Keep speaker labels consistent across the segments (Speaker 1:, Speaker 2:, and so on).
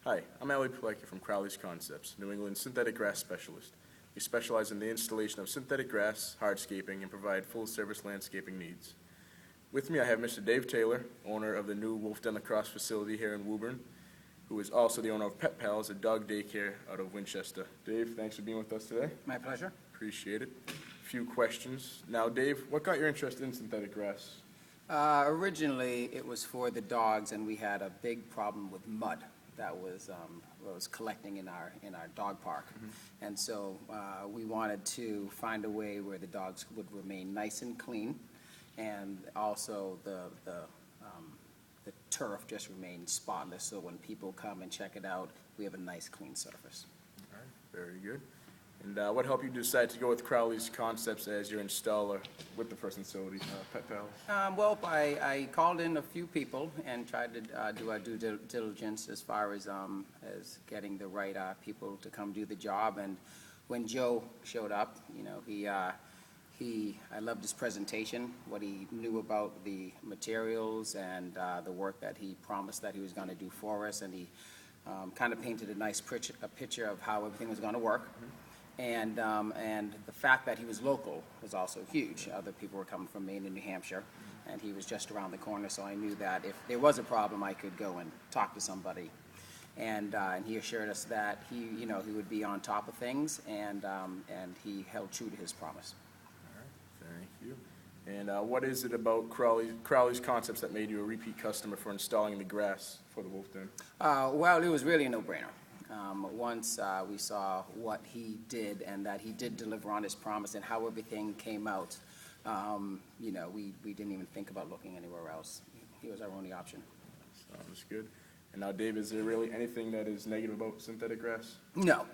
Speaker 1: Hi, I'm Albie Pellecchia from Crowley's Concepts, New England's synthetic grass specialist. We specialize in the installation of synthetic grass, hardscaping, and provide full-service landscaping needs. With me I have Mr. Dave Taylor, owner of the new Wolf Den Lacrosse facility here in Woburn, who is also the owner of Pet Pals, a dog daycare out of Winchester. Dave, thanks for being with us today.
Speaker 2: My pleasure.
Speaker 1: Appreciate it. A few questions. Now, Dave, what got your interest in synthetic grass?
Speaker 2: Originally, it was for the dogs, and we had a big problem with mud that was collecting in our dog park. Mm-hmm. And so we wanted to find a way where the dogs would remain nice and clean, and also the turf just remained spotless, so when people come and check it out, we have a nice clean surface.
Speaker 1: All right, very good. And what helped you decide to go with Crowley's Concepts as your installer with the first facility, Pet Pals?
Speaker 2: Well, I called in a few people and tried to do our due diligence as far as getting the right people to come do the job. And when Joe showed up, you know, I loved his presentation, what he knew about the materials and the work that he promised that he was going to do for us, and he kind of painted a nice picture of how everything was going to work. Mm-hmm. And the fact that he was local was also huge. Other people were coming from Maine and New Hampshire, and he was just around the corner, so I knew that if there was a problem, I could go and talk to somebody. And he assured us that he would be on top of things, and he held true to his promise.
Speaker 1: All right, thank you. And what is it about Crowley's Concepts that made you a repeat customer for installing the grass for the Wolf Den?
Speaker 2: Well, it was really a no-brainer. Once we saw what he did and that he did deliver on his promise and how everything came out, we didn't even think about looking anywhere else. He was our only option.
Speaker 1: Sounds good. And now, Dave, is there really anything that is negative about synthetic grass?
Speaker 2: No,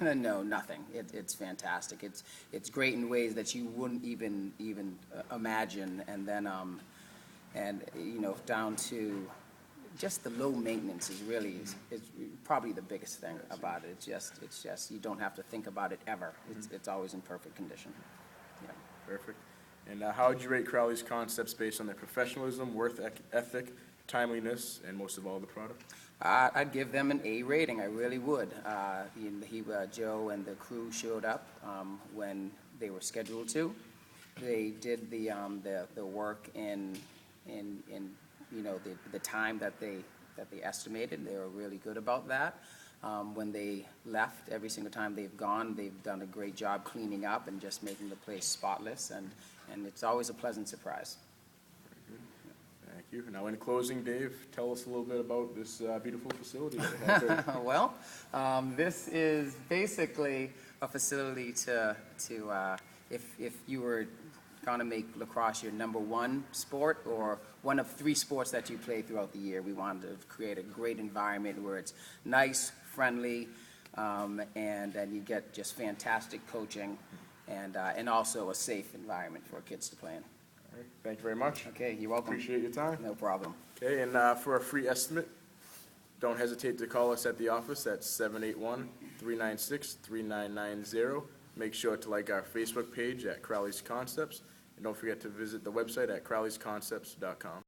Speaker 2: no, nothing. It's fantastic. It's great in ways that you wouldn't even imagine, and then down to just the low maintenance is probably the biggest thing about it. It's just you don't have to think about it ever. It's always in perfect condition. Yeah.
Speaker 1: Perfect. And how would you rate Crowley's Concepts based on their professionalism, work ethic, timeliness, and most of all, the product?
Speaker 2: I'd give them an A rating. I really would. Joe and the crew showed up when they were scheduled to. They did the work in the time that they estimated. They were really good about that. When they left, every single time they've gone, they've done a great job cleaning up and just making the place spotless, and it's always a pleasant surprise.
Speaker 1: Very good. Thank you. Now, in closing, Dave, tell us a little bit about this beautiful facility that you have here.
Speaker 2: Well, this is basically a facility to if you were going to make lacrosse your number 1 sport or one of 3 sports that you play throughout the year. We wanted to create a great environment where it's nice, friendly, and you get just fantastic coaching and also a safe environment for kids to play in.
Speaker 1: All right. Thank you very much.
Speaker 2: Okay, you're welcome.
Speaker 1: Appreciate your time.
Speaker 2: No problem.
Speaker 1: Okay, and for a free estimate, don't hesitate to call us at the office at 781-396-3990. Make sure to like our Facebook page at Crowley's Concepts, and don't forget to visit the website at crowleysconcepts.com.